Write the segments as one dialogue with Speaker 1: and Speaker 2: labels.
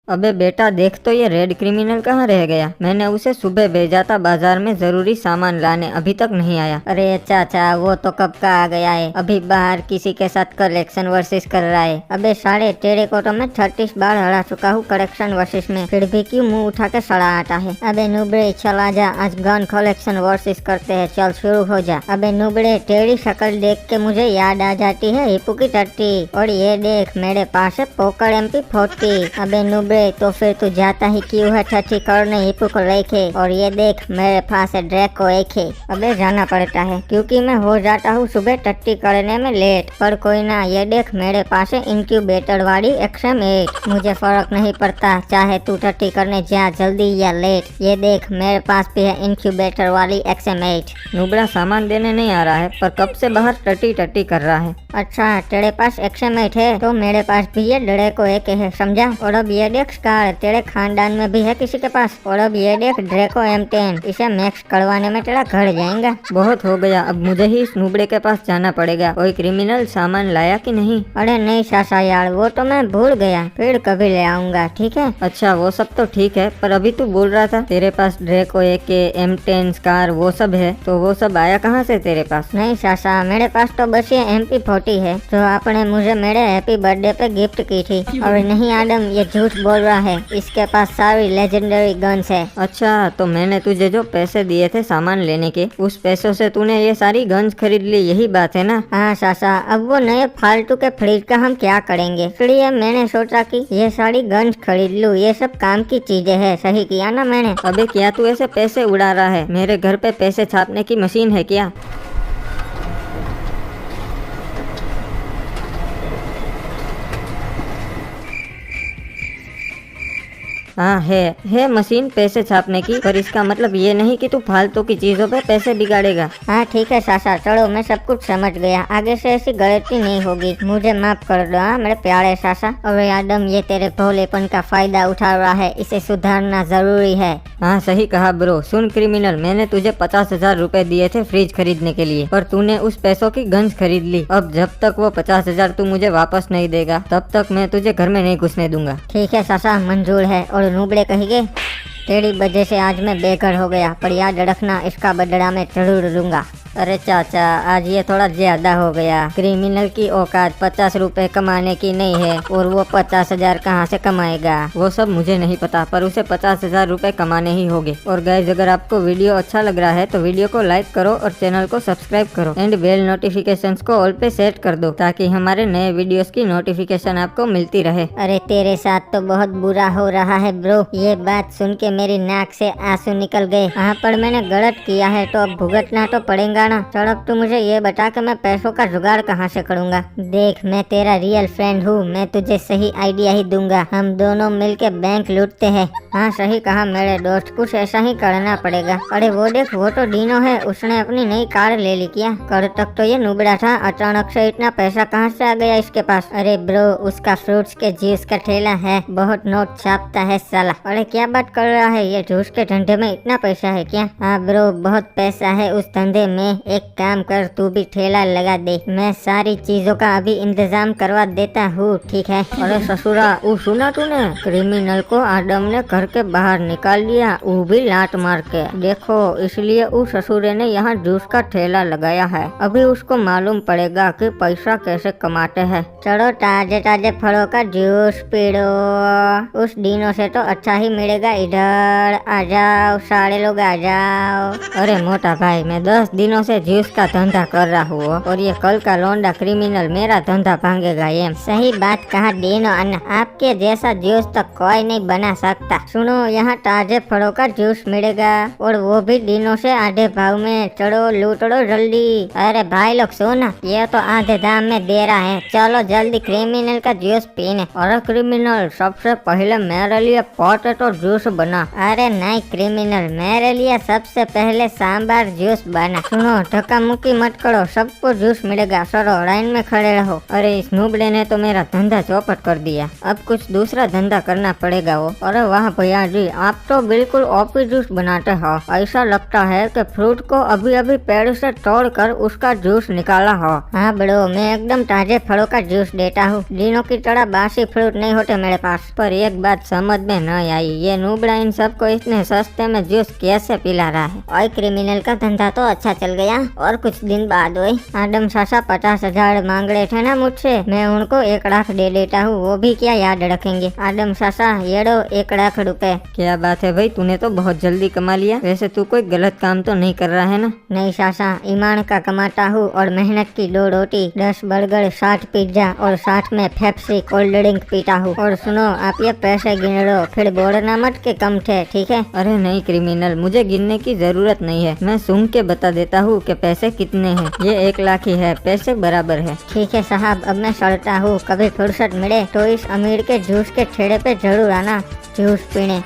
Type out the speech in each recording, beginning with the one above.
Speaker 1: अबे बेटा देख तो ये रेड क्रिमिनल कहाँ रह गया। मैंने उसे सुबह भेजा था बाजार में जरूरी सामान लाने, अभी तक नहीं आया। अरे चाचा वो तो कब का आ गया है, अभी बाहर किसी के साथ कलेक्शन वर्सेस कर रहा है। अबे साढ़े तेरे को तो मैं 36 बार हरा चुका हूँ कलेक्शन वर्सेस में, फिर भी क्यों मुंह उठा के सड़ा आता है। अबे नुबड़े चला जा, आज गन कलेक्शन वर्सेस करते हैं, चल शुरू हो जा। अबे नुबड़े तेरी शक्ल देख के मुझे याद आ जाती है हिप्पू की टट्टी, और ये देख मेरे पास है पोकर MP40। अबे नुबड़े तो फिर तू जाता ही क्यों है टट्टी करने हिप्पू को लेके, और ये देख मेरे पास है ड्रैको AK। अबे जाना पड़ता है क्योंकि मैं हो जाता हूँ सुबह टट्टी करने में लेट, पर कोई ना, ये देख मेरे पास है इंक्यूबेटर वाली XM8। मुझे फर्क नहीं पड़ता चाहे तू टट्टी करने जा जल्दी या लेट, ये देख मेरे पास भी है इंक्यूबेटर वाली XM8। नुबड़ा सामान देने नहीं आ रहा है, पर कब से बाहर टट्टी टट्टी कर रहा है। अच्छा तेरे पास XM8 है तो मेरे पास भी ये ड्रैको AK है, समझा। और अब ये देख स्कार तेरे खानदान में भी है किसी के पास, और अब ये देख ड्रैको M10, इसे मैक्स करवाने में तेरा घर जाएगा। बहुत हो गया, अब मुझे ही इस नुबड़े के पास जाना पड़ेगा। कोई क्रिमिनल सामान लाया कि नहीं। अरे नहीं सासा यार, वो तो मैं भूल गया, फिर कभी ले आऊंगा, ठीक है। अच्छा वो सब तो ठीक है, पर अभी तू बोल रहा था तेरे पास ड्रैको AK M10 स्कार वो सब है, तो वो सब आया कहाँ से तेरे पास। नहीं सासा मेरे पास तो बस ये MP40 है जो आपने मुझे मेरे हैप्पी बर्थडे पे गिफ्ट की थी। और नहीं आदम ये झूठ बोल रहा है, इसके पास सारी लेजेंडरी गन्स है। अच्छा तो मैंने तुझे जो पैसे दिए थे सामान लेने के, उस पैसों से तूने ये सारी गन्स खरीद ली, यही बात है ना। हाँ सासा, अब वो नए फालतू के फ्रिज का हम क्या करेंगे, इसलिए मैंने सोचा कि ये सारी गन्स खरीद लूं, ये सब काम की चीजें है। सही किया ना मैंने। अबे क्या तू ऐसे पैसे उड़ा रहा है, मेरे घर पे पैसे छापने की मशीन है क्या। हाँ है मशीन पैसे छापने की, पर इसका मतलब ये नहीं कि तू फालतू की चीजों पे पैसे बिगाड़ेगा। हाँ ठीक है सासा, चलो मैं सब कुछ समझ गया, आगे से ऐसी गलती नहीं होगी, मुझे माफ कर दो। हाँ मेरे प्यारे सासा। और आदम ये तेरे भोलेपन का फायदा उठा रहा है, इसे सुधारना जरूरी है। हाँ सही कहा ब्रो। सुन क्रिमिनल, मैंने तुझे 50,000 रुपए दिए थे फ्रिज खरीदने के लिए, पर तूने उस पैसों की गन्स खरीद ली। अब जब तक वो 50,000 तू मुझे वापस नहीं देगा, तब तक मैं तुझे घर में नहीं घुसने दूंगा। ठीक है सासा, मंजूर है। और नुबड़े कहेंगे तेरी वजह से आज मैं बेघर हो गया, पर याद रखना इसका बदला मैं जरूर लूंगा। अरे चाचा आज ये थोड़ा ज्यादा हो गया, क्रिमिनल की औकात 50 रुपए कमाने की नहीं है, और वो 50,000 कहाँ से कमाएगा वो सब मुझे नहीं पता, पर उसे 50,000 रुपए कमाने ही होंगे। और गाइस अगर आपको वीडियो अच्छा लग रहा है तो वीडियो को लाइक करो और चैनल को सब्सक्राइब करो, एंड बेल नोटिफिकेशंस को ऑल पे सेट कर दो, ताकि हमारे नए वीडियोस की नोटिफिकेशन आपको मिलती रहे। अरे तेरे साथ तो बहुत बुरा हो रहा है ब्रो, ये बात सुन के मेरी नाक से आंसू निकल गए। यहाँ पर मैंने गलत किया है तो अब भुगतना तो पड़ेगा ना। चल अब तू मुझे ये बता कि मैं पैसों का जुगाड़ कहाँ से करूँगा। देख मैं तेरा रियल फ्रेंड हूँ, मैं तुझे सही आइडिया ही दूंगा, हम दोनों मिलके बैंक लूटते हैं। हाँ सही कहा मेरे दोस्त, कुछ ऐसा ही करना पड़ेगा। अरे वो देख वो तो डीनो है, उसने अपनी नई कार ले ली क्या। कल तक तो ये नुबड़ा था, अचानक से इतना पैसा कहाँ से आ गया इसके पास। अरे ब्रो उसका फ्रूट्स के जूस का ठेला है, बहुत नोट छापता है साला। अरे क्या बात कर रहा है, ये जूस के धंधे में इतना पैसा है क्या। हाँ ब्रो बहुत पैसा है उस धंधे में, एक काम कर तू भी ठेला लगा दे, मैं सारी चीजों का अभी इंतजाम करवा देता हूँ, ठीक है। अरे ससुरा वो सुना तूने, क्रिमिनल को आदम ने घर के बाहर निकाल दिया, वो भी लात मार के। देखो इसलिए उस ससुरे ने यहाँ जूस का ठेला लगाया है, अभी उसको मालूम पड़ेगा कि पैसा कैसे कमाते हैं। चलो ताजे ताजे फलों का जूस पी लो, उस दिनों से तो अच्छा ही मिलेगा। इधर आ जाओ सारे लोग आ जाओ। अरे मोटा भाई मैं 10 दिनों से जूस का धंधा कर रहा हूँ, और ये कल का लौंडा क्रिमिनल मेरा धंधा भांगेगा। ये सही बात कहा डीनो अन्ना, आपके जैसा जूस तो कोई नहीं बना सकता। सुनो यहाँ ताजे फलों का जूस मिलेगा, और वो भी दिनों से आधे भाव में, चलो लूट लो जल्दी। अरे भाई लोग सुनो, ये तो आधे दाम में दे रहा है, चलो जल्दी क्रिमिनल का जूस पीने। और क्रिमिनल सबसे पहले मेरे लिए पोटैटो जूस बना। अरे नहीं क्रिमिनल मेरे लिए सबसे पहले सांभर जूस बना। सुनो धक्का मुक्की मत करो, सबको जूस मिलेगा। चलो लाइन में खड़े रहो। अरे इस नुबड़े ने तो मेरा धंधा चौपट कर दिया, अब कुछ दूसरा धंधा करना पड़ेगा वो। अरे वाह भैया जी, आप तो बिल्कुल ओपी जूस बनाते हो। ऐसा लगता है कि फ्रूट को अभी अभी पेड़ से तोड़कर उसका जूस निकाला हो। हाँ बड़ो, मैं एकदम ताजे फलों का जूस देता हूँ, दिनों की तरह बासी फ्रूट नहीं होते मेरे पास। पर एक बात समझ में न आई, ये नुबड़ा इन सबको इतने सस्ते में जूस कैसे पिला रहा है। और क्रिमिनल का धंधा तो अच्छा चल गया। और कुछ दिन बाद हुई, आदम सासा 50,000 मांग रहे थे ना मुझसे, मैं उनको 1 लाख दे देता हूँ, वो भी क्या याद रखेंगे। आदम सासा ये लो 1 लाख रुपए। क्या बात है भाई, तूने तो बहुत जल्दी कमा लिया। वैसे तू कोई गलत काम तो नहीं कर रहा है ना? नहीं सासा, ईमान का कमाता हूँ और मेहनत की 2 रोटी, 10 बर्गर, 60 पिज्जा और साथ में पेप्सी कोल्ड ड्रिंक पीता हूँ। और सुनो, आप ये पैसे गिन लो, फिर बोलना मत के कम थे, ठीक है? अरे नहीं क्रिमिनल, मुझे गिनने की जरूरत नहीं है, मैं सूंघ के बता देता हूँ कि पैसे कितने हैं। ये 1 लाख ही है, पैसे बराबर है। ठीक है साहब, अब मैं चलता हूँ, कभी फुर्सत मिले तो इस अमीर के जूस के ठेले पे जरूर आना जूस पीने।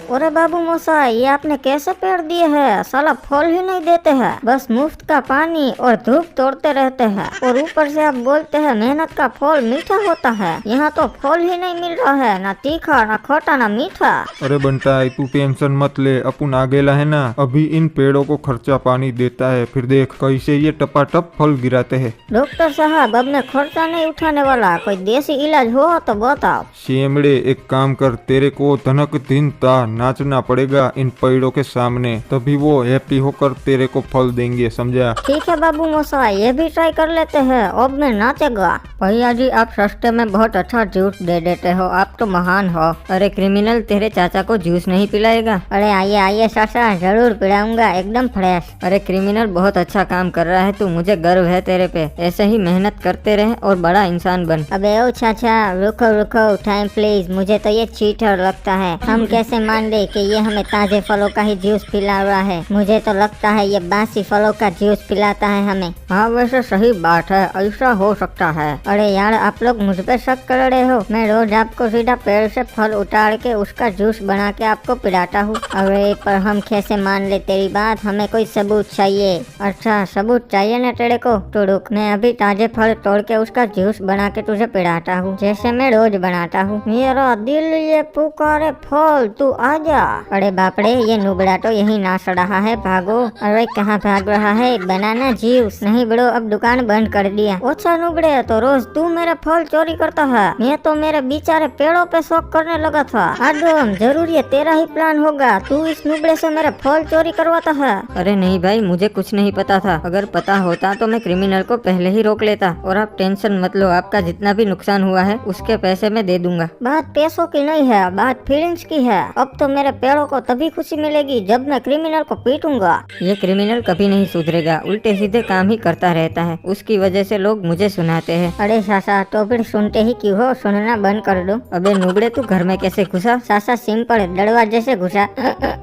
Speaker 1: अरे बाबू मोसा, ये आपने कैसे पेड़ दिए हैं? साला फल ही नहीं देते हैं, बस मुफ्त का पानी और धूप तोड़ते रहते हैं, और ऊपर से आप बोलते हैं मेहनत का फल मीठा होता है। यहाँ तो फल ही नहीं मिल रहा है, ना तीखा ना खोटा ना मीठा।
Speaker 2: अरे बंटा, तू टेंशन मत ले, अपन आगेला है ना, अभी इन पेड़ों को खर्चा पानी देता है, फिर देख कैसे ये टपाटप फल गिराते हैं।
Speaker 1: डॉक्टर साहब, अब मैं खर्चा नहीं उठाने वाला, कोई देसी इलाज हो तो बताओ।
Speaker 2: शेमड़े, एक काम कर, तेरे को धनक धिनता नाचना पड़ेगा इन पेड़ों के सामने, तभी वो हैप्पी होकर तेरे को फल देंगे, समझा?
Speaker 1: ठीक है बाबू मोसा, ये भी ट्राई कर लेते हैं, अब मैं नाचेगा। भैया जी, आप सस्ते में बहुत अच्छा जूस दे देते हो, आप तो महान हो। अरे क्रिमिनल, तेरे चाचा को जूस नहीं पिलाएगा? अरे आइए आइए चाचा, जरूर पिलाऊंगा, एकदम फ्रेश। अरे क्रिमिनल, बहुत अच्छा काम कर रहा है तू, मुझे गर्व है तेरे पे, ऐसे ही मेहनत करते रहे और बड़ा इंसान बन। अबे ओ चाचा, रुको रुको, टाइम प्लीज, मुझे तो ये चीटर लगता है। हम कैसे मान ले कि ये हमें ताजे फलों का ही जूस पिला रहा है? मुझे तो लगता है ये बासी फलों का जूस पिलाता है हमें। हाँ वैसे सही बात है, ऐसा हो सकता है। अरे यार, आप लोग मुझ पे शक कर रहे हो? मैं रोज आपको सीधा पेड़ से फल उतार के उसका जूस बना के आपको पिलाता हूँ। अरे पर हम कैसे मान ले तेरी बात, हमें कोई सबूत चाहिए। अच्छा सबूत चाहिए ना तेरे को? तो रुक, मैं अभी ताजे फल तोड़ के उसका जूस बना के तुझे पिलाता हूँ, जैसे मैं रोज बनाता हूँ। मेरा दिल ये पुकारे फल, तू आजा। अरे बाप रे, ये नुबड़ा तो यही नाच रहा है, भागो। अरे कहाँ भाग रहा है? बनाना जूस नहीं बड़ो, अब दुकान बंद कर दिया। अच्छा नुबड़े, तो रोज तू मेरा फल चोरी करता है? मैं तो मेरे बेचारे पेड़ों पे शौक करने लगा था। आदम, जरूर ये तेरा ही प्लान होगा, तू इस नुबड़े से मेरे फल चोरी करवाता है। अरे नहीं भाई, मुझे कुछ नहीं पता था, अगर पता होता तो मैं क्रिमिनल को पहले ही रोक लेता। और आप टेंशन मत लो, आपका जितना भी नुकसान हुआ है उसके पैसे मैं दे दूंगा। बात पैसों की नहीं है, बात फीलिंग्स की है। अब तो मेरे पेड़ों को तभी खुशी मिलेगी जब मैं क्रिमिनल को पीटूंगा। ये क्रिमिनल कभी नहीं सुधरेगा, उल्टे सीधे काम ही करता रहता है, उसकी वजह से लोग मुझे सुनाते हैं। अरे सासा, तो फिर सुनते ही क्यों हो? सुनना बंद कर दो। अबे नुबड़े, तू घर में कैसे घुसा? सासा सिंपल, दरवाजे से घुसा।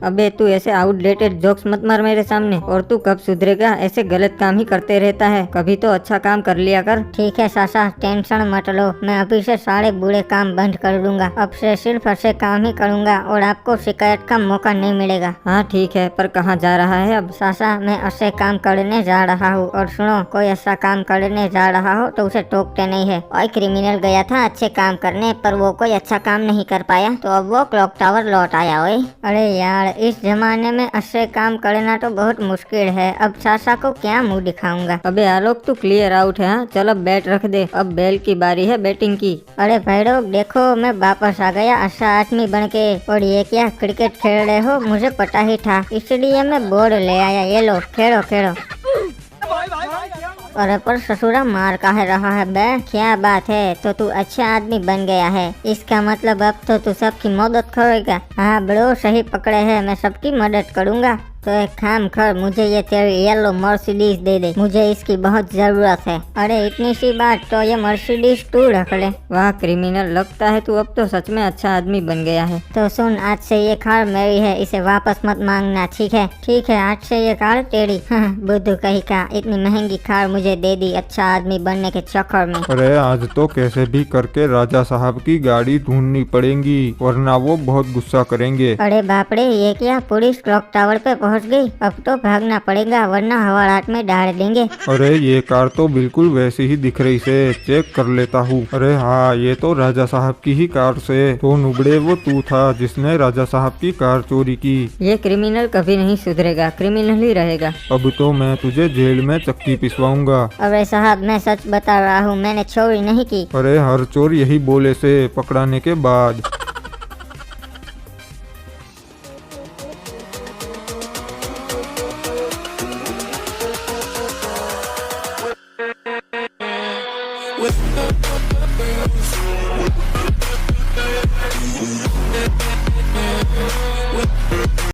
Speaker 1: अबे तू ऐसे आउटडेटेड जोक्स मत मार मेरे सामने। और तू कब सुधरेगा? ऐसे गलत काम ही करते रहता है, कभी तो अच्छा काम कर लिया कर। ठीक है सासा, टेंशन मत लो, मैं अभी से सारे बुरे काम बंद कर दूंगा, अब से सिर्फ अच्छे काम ही करूंगा और आपको शिकायत का मौका नहीं मिलेगा। हाँ ठीक है, पर कहाँ जा रहा है अब? सासा, मैं अच्छे काम करने जा रहा हूँ, और सुनो, कोई ऐसा काम करने जा रहा हो तो उसे टोकते नहीं है। और क्रिमिनल गया था अच्छे काम करने, पर वो कोई अच्छा काम नहीं कर पाया, तो अब वो क्लॉक टावर लौट आया। ओए अरे यार, इस जमाने में अच्छे काम करना तो बहुत मुश्किल है, अब सासा को क्या मुँह दिखाऊंगा। अबे आलोक, तू क्लियर आउट है। हाँ चल, अब बैट रख दे, अब बैल की बारी है बैटिंग की। अरे भाई लोग देखो, मैं वापस आ गया अच्छा आदमी बन के। और ये क्या क्रिकेट खेल रहे हो? मुझे पता ही था, इसलिए मैं बॉल ले आया, ये लो खेलो खेलो। अरे पर ससुरा मार काहे रहा है बे? क्या बात है, तो तू अच्छा आदमी बन गया है, इसका मतलब अब तो तू सबकी मदद करेगा। हाँ ब्रो, सही पकड़े है, मैं सबकी मदद करूँगा। तो एक काम कर, मुझे ये तेरी येलो मर्सिडीज दे दे, मुझे इसकी बहुत जरूरत है। अरे इतनी सी बात, तो ये मर्सिडीज तू रख ले। वाह क्रिमिनल, लगता है तू अब तो सच में अच्छा आदमी बन गया है। तो सुन, आज से ये कार मेरी है, इसे वापस मत मांगना, ठीक है? ठीक है, आज से ये कार तेरी। बुद्धू कहीं का, इतनी महंगी कार मुझे दे दी अच्छा आदमी बनने के चक्कर में।
Speaker 2: अरे आज तो कैसे भी करके राजा साहब की गाड़ी ढूंढनी पड़ेगी, वरना वो बहुत गुस्सा करेंगे।
Speaker 1: अरे बाप रे, ये क्या, पुलिस क्लॉक टावर पे पहुंच गई। अब तो भागना पड़ेगा वरना हवालात में डाल देंगे।
Speaker 2: अरे ये कार तो बिल्कुल वैसी ही दिख रही से, चेक कर लेता हूँ। अरे हाँ, ये तो राजा साहब की ही कार से। तो नुबड़े वो तू था जिसने राजा साहब की कार चोरी की।
Speaker 1: ये क्रिमिनल कभी नहीं सुधरेगा, क्रिमिनल ही रहेगा।
Speaker 2: अब तो मैं तुझे जेल में चक्की पिसवाऊंगा।
Speaker 1: अरे साहब मैं सच बता रहा हूँ, मैंने चोरी नहीं की।
Speaker 2: अरे हर चोर यही बोले से पकड़ाने के बाद।
Speaker 3: With